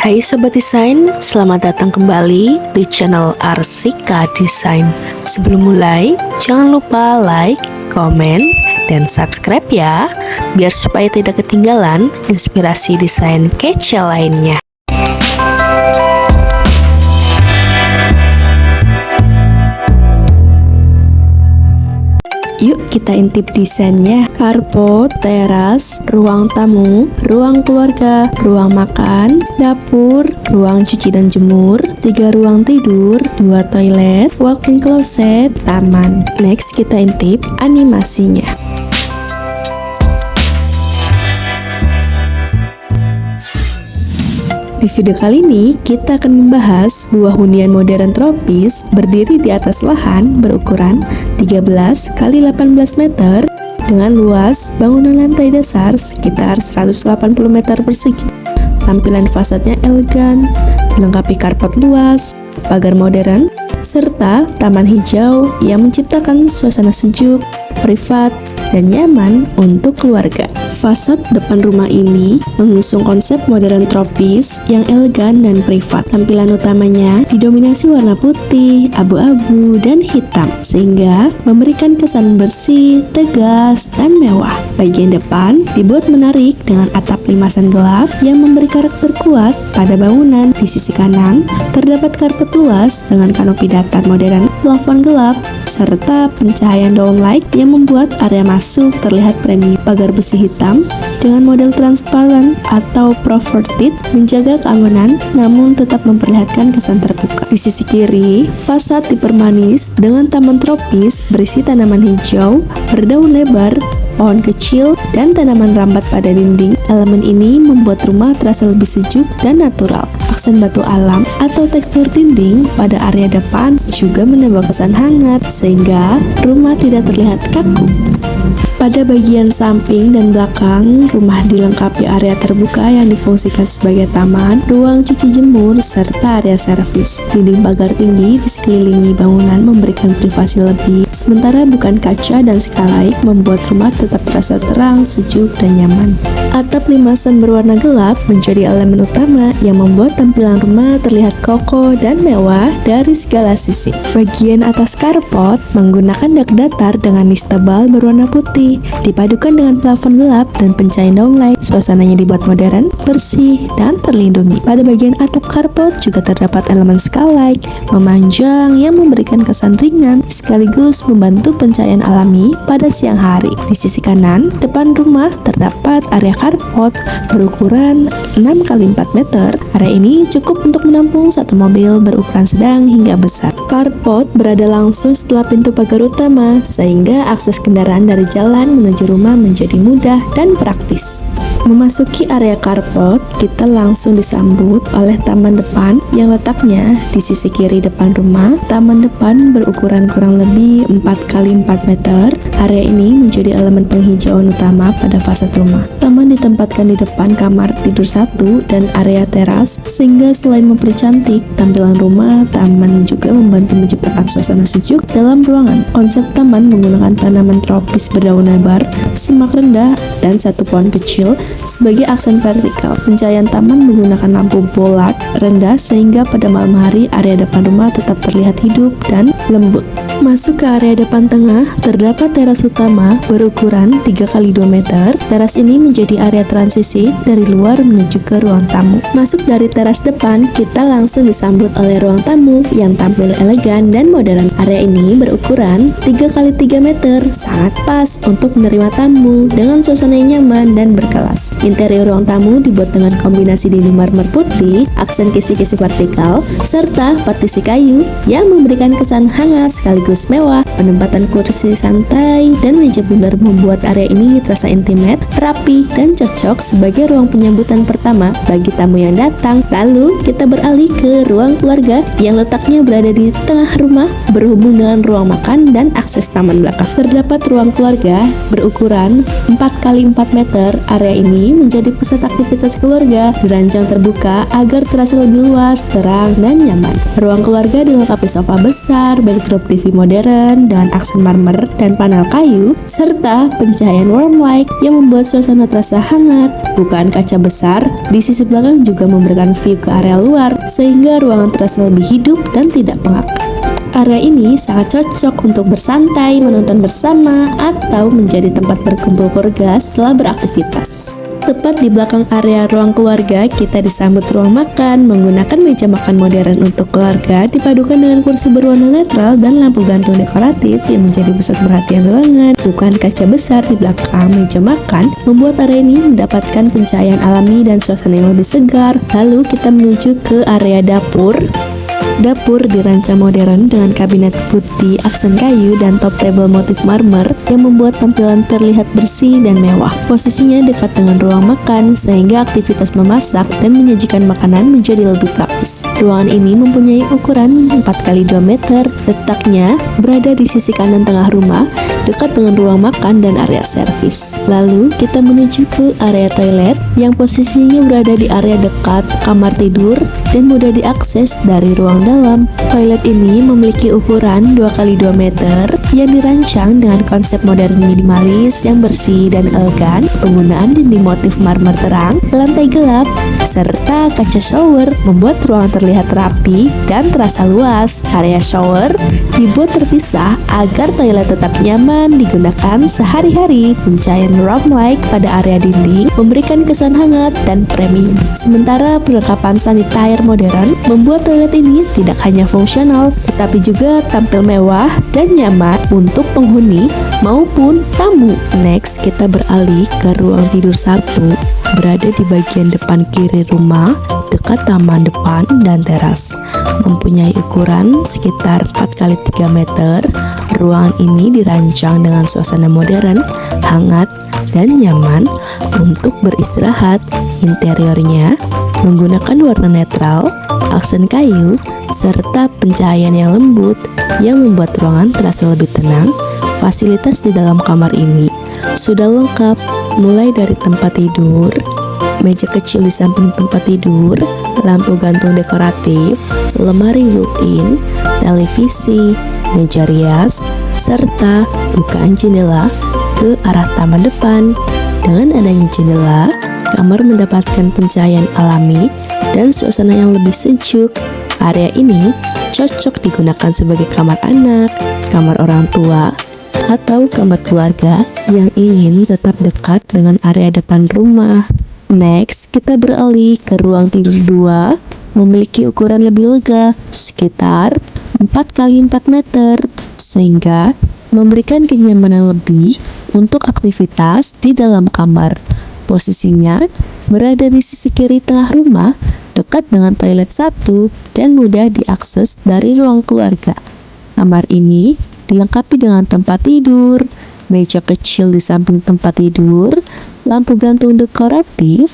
Hai Sobat Desain, selamat datang kembali di channel Arsika Desain. Sebelum mulai, jangan lupa like, komen, dan subscribe ya, biar supaya tidak ketinggalan inspirasi desain kece lainnya. Yuk kita intip desainnya. Carport, teras, ruang tamu, ruang keluarga, ruang makan, dapur, ruang cuci dan jemur, 3 ruang tidur, 2 toilet, walk-in closet, taman. Next kita intip animasinya. Di video kali ini, kita akan membahas buah hunian modern tropis berdiri di atas lahan berukuran 13 x 18 meter dengan luas bangunan lantai dasar sekitar 180 meter persegi. Tampilan fasadnya elegan, dilengkapi karpet luas, pagar modern, serta taman hijau yang menciptakan suasana sejuk, privat, dan nyaman untuk keluarga. Fasad depan rumah ini mengusung konsep modern tropis yang elegan dan privat. Tampilan utamanya didominasi warna putih, abu-abu, dan hitam, sehingga memberikan kesan bersih, tegas, dan mewah. Bagian depan dibuat menarik dengan atap limasan gelap yang memberi karakter kuat pada bangunan. Di sisi kanan, terdapat karpet luas dengan kanopi datar modern, plafon gelap, serta pencahayaan downlight yang membuat area masuk terlihat premium. Pagar besi hitam dengan model transparan atau perforated menjaga keamanan namun tetap memperlihatkan kesan terbuka. Di sisi kiri, fasad dipermanis dengan taman tropis berisi tanaman hijau, berdaun lebar, pohon kecil, dan tanaman rambat pada dinding. Elemen ini membuat rumah terasa lebih sejuk dan natural. Aksen batu alam atau tekstur dinding pada area depan juga menambah kesan hangat sehingga rumah tidak terlihat kaku. Pada bagian samping dan belakang, rumah dilengkapi area terbuka yang difungsikan sebagai taman, ruang cuci jemur, serta area servis. Dinding pagar tinggi di sekelilingi bangunan memberikan privasi lebih, sementara bukan kaca dan skylight membuat rumah tetap terasa terang, sejuk, dan nyaman. Atap limasan berwarna gelap menjadi elemen utama yang membuat tampilan rumah terlihat kokoh dan mewah dari segala sisi. Bagian atas karpot menggunakan dak datar dengan nis tebal berwarna putih, dipadukan dengan plafon gelap dan pencahayaan downlight. Suasananya dibuat modern, bersih, dan terlindungi. Pada bagian atap karpot juga terdapat elemen skylight memanjang yang memberikan kesan ringan sekaligus membantu pencahayaan alami pada siang hari. Di sisi kanan, depan rumah terdapat area karpot berukuran 6 x 4 meter. Area ini cukup untuk menampung satu mobil berukuran sedang hingga besar. Karpot berada langsung setelah pintu pagar utama, sehingga akses kendaraan dari jalan menuju rumah menjadi mudah dan praktis. Memasuki area karpot, kita langsung disambut oleh taman depan yang letaknya di sisi kiri depan rumah. Taman depan berukuran kurang lebih 4 x 4 meter. Area ini menjadi elemen penghijauan utama pada fasad rumah. Taman ditempatkan di depan kamar tidur 1 dan area teras, sehingga selain mempercantik tampilan rumah, taman juga membantu menciptakan suasana sejuk dalam ruangan. Konsep taman menggunakan tanaman tropis berdaun lebar, semak rendah, dan satu pohon kecil sebagai aksen vertikal. Pencahayaan taman menggunakan lampu bollard rendah sehingga pada malam hari area depan rumah tetap terlihat hidup dan lembut. Masuk ke area depan tengah, terdapat teras utama berukuran 3 x 2 meter. Teras ini menjadi area transisi dari luar menuju ke ruang tamu. Masuk dari teras depan, kita langsung disambut oleh ruang tamu yang tampil elegan dan modern. Area ini berukuran 3 x 3 meter, sangat pas untuk menerima tamu dengan suasana yang nyaman dan berkelas. Interior ruang tamu dibuat dengan kombinasi dinding marmer putih, aksen kisi-kisi vertikal, serta partisi kayu yang memberikan kesan hangat sekaligus mewah. Penempatan kursi santai dan meja bundar membuat area ini terasa intimate, rapi, dan cocok sebagai ruang penyambutan pertama bagi tamu yang datang. Lalu kita beralih ke ruang keluarga yang letaknya berada di tengah rumah berhubung dengan ruang makan dan akses taman belakang. Terdapat ruang keluarga berukuran 4 x 4 meter. Area ini menjadi pusat aktivitas keluarga, dirancang terbuka agar terasa lebih luas, terang, dan nyaman. Ruang keluarga dilengkapi sofa besar, backdrop TV modern dengan aksen marmer dan panel kayu, serta pencahayaan warm light yang membuat suasana terasa terasa hangat. Bukaan kaca besar di sisi belakang juga memberikan view ke area luar, sehingga ruangan terasa lebih hidup dan tidak pengap. Area ini sangat cocok untuk bersantai, menonton bersama, atau menjadi tempat berkumpul keluarga setelah beraktivitas. Tepat di belakang area ruang keluarga, kita disambut ruang makan menggunakan meja makan modern untuk keluarga dipadukan dengan kursi berwarna netral dan lampu gantung dekoratif yang menjadi pusat perhatian ruangan. Bukaan kaca besar di belakang meja makan membuat area ini mendapatkan pencahayaan alami dan suasana yang lebih segar. Lalu kita menuju ke area dapur. Dapur dirancang modern dengan kabinet putih aksen kayu dan top table motif marmer yang membuat tampilan terlihat bersih dan mewah. Posisinya dekat dengan ruang makan sehingga aktivitas memasak dan menyajikan makanan menjadi lebih praktis. Ruangan ini mempunyai ukuran 4x2 meter, letaknya berada di sisi kanan tengah rumah, dekat dengan ruang makan dan area servis. Lalu kita menuju ke area toilet yang posisinya berada di area dekat kamar tidur dan mudah diakses dari ruang dalam. Toilet ini memiliki ukuran 2x2 meter yang dirancang dengan konsep modern minimalis yang bersih dan elegan. Penggunaan dinding motif marmer terang, lantai gelap, serta kaca shower membuat ruangan terlihat rapi dan terasa luas. Area shower dibuat terpisah agar toilet tetap nyaman digunakan sehari-hari. Pencahayaan room light pada area dinding memberikan kesan hangat dan premium. Sementara perlengkapan sanitizer modern membuat toilet ini tidak hanya fungsional, tetapi juga tampil mewah dan nyaman untuk penghuni maupun tamu. Next, kita beralih ke ruang tidur 1, berada di bagian depan kiri rumah, dekat taman depan dan teras. Mempunyai ukuran sekitar 4x3 meter, ruangan ini dirancang dengan suasana modern, hangat, dan nyaman untuk beristirahat. Interiornya menggunakan warna netral, aksen kayu, serta pencahayaan yang lembut yang membuat ruangan terasa lebih tenang. Fasilitas di dalam kamar ini sudah lengkap, mulai dari tempat tidur, meja kecil di samping tempat tidur, lampu gantung dekoratif, lemari built-in, televisi, meja rias, serta bukaan jendela ke arah taman depan. Dengan adanya jendela, kamar mendapatkan pencahayaan alami dan suasana yang lebih sejuk. Area ini cocok digunakan sebagai kamar anak, kamar orang tua, atau kamar keluarga yang ingin tetap dekat dengan area depan rumah. Next, kita beralih ke ruang tidur 2, memiliki ukuran lebih lega, sekitar 4x4 meter, sehingga memberikan kenyamanan lebih untuk aktivitas di dalam kamar. Posisinya berada di sisi kiri tengah rumah, dekat dengan toilet 1 dan mudah diakses dari ruang keluarga. Kamar ini dilengkapi dengan tempat tidur, meja kecil di samping tempat tidur, lampu gantung dekoratif,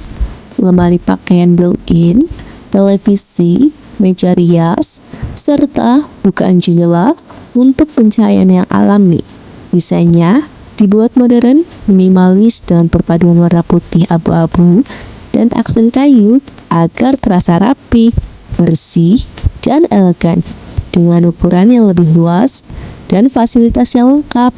lemari pakaian built-in, televisi, meja rias, serta bukaan jendela untuk pencahayaan yang alami. Desainnya dibuat modern, minimalis dengan perpaduan warna putih abu-abu dan aksen kayu agar terasa rapi, bersih, dan elegan. Dengan ukuran yang lebih luas dan fasilitas yang lengkap,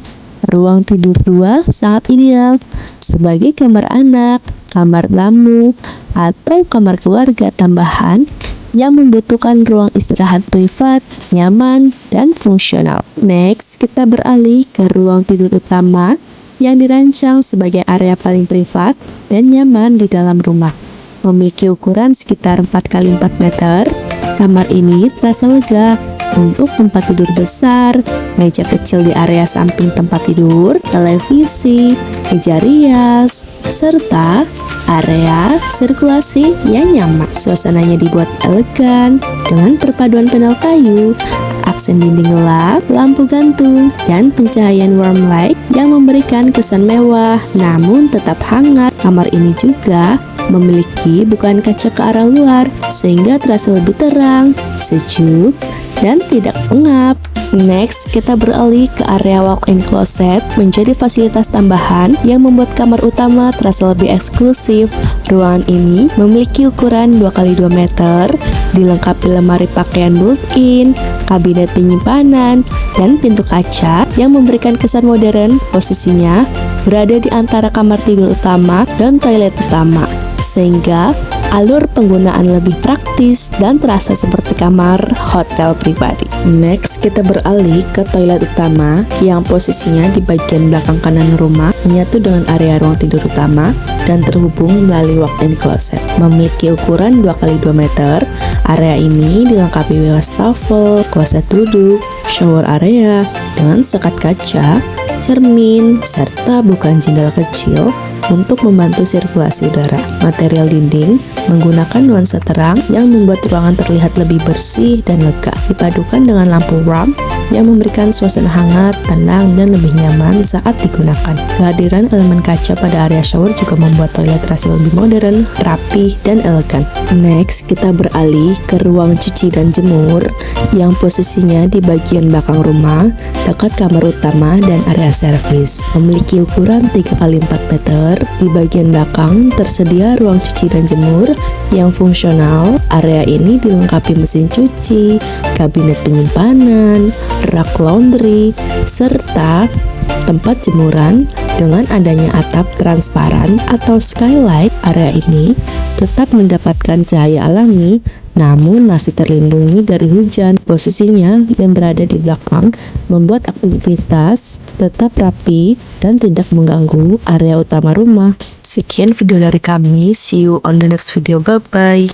ruang tidur 2 sangat ideal sebagai kamar anak, kamar tamu, atau kamar keluarga tambahan yang membutuhkan ruang istirahat privat, nyaman, dan fungsional. Next, kita beralih ke ruang tidur utama yang dirancang sebagai area paling privat dan nyaman di dalam rumah. Memiliki ukuran sekitar 4x4 meter, kamar ini terasa lega untuk tempat tidur besar, meja kecil di area samping tempat tidur, televisi, meja rias, serta area sirkulasi yang nyaman. Suasananya dibuat elegan dengan perpaduan panel kayu, aksen dinding gelap, lampu gantung, dan pencahayaan warm light yang memberikan kesan mewah namun tetap hangat. Kamar ini juga memiliki bukaan kaca ke arah luar sehingga terasa lebih terang, sejuk, dan tidak pengap. Next, kita beralih ke area walk-in closet, menjadi fasilitas tambahan yang membuat kamar utama terasa lebih eksklusif. Ruangan ini memiliki ukuran 2x2 meter, dilengkapi lemari pakaian built-in, kabinet penyimpanan, dan pintu kaca yang memberikan kesan modern. Posisinya berada di antara kamar tidur utama dan toilet utama, sehingga alur penggunaan lebih praktis dan terasa seperti kamar hotel pribadi. Next, kita beralih ke toilet utama yang posisinya di bagian belakang kanan rumah, menyatu dengan area ruang tidur utama dan terhubung melalui walk-in closet. Memiliki ukuran 2x2 meter, area ini dilengkapi wastafel, kloset duduk, shower area dengan sekat kaca, cermin, serta bukaan jendela kecil untuk membantu sirkulasi udara. Material dinding menggunakan nuansa terang yang membuat ruangan terlihat lebih bersih dan lega, dipadukan dengan lampu lamp yang memberikan suasana hangat, tenang, dan lebih nyaman saat digunakan. Kehadiran elemen kaca pada area shower juga membuat toilet terasa lebih modern, rapi, dan elegan. Next, kita beralih ke ruang cuci dan jemur yang posisinya di bagian belakang rumah, dekat kamar utama dan area servis. Memiliki ukuran 3x4 meter, di bagian belakang tersedia ruang cuci dan jemur yang fungsional. Area ini dilengkapi mesin cuci, kabinet penyimpanan, rak laundry, serta tempat jemuran. Dengan adanya atap transparan atau skylight, area ini tetap mendapatkan cahaya alami namun masih terlindungi dari hujan. Posisinya yang berada di belakang membuat aktivitas tetap rapi dan tidak mengganggu area utama rumah. Sekian video dari kami, see you on the next video, bye bye.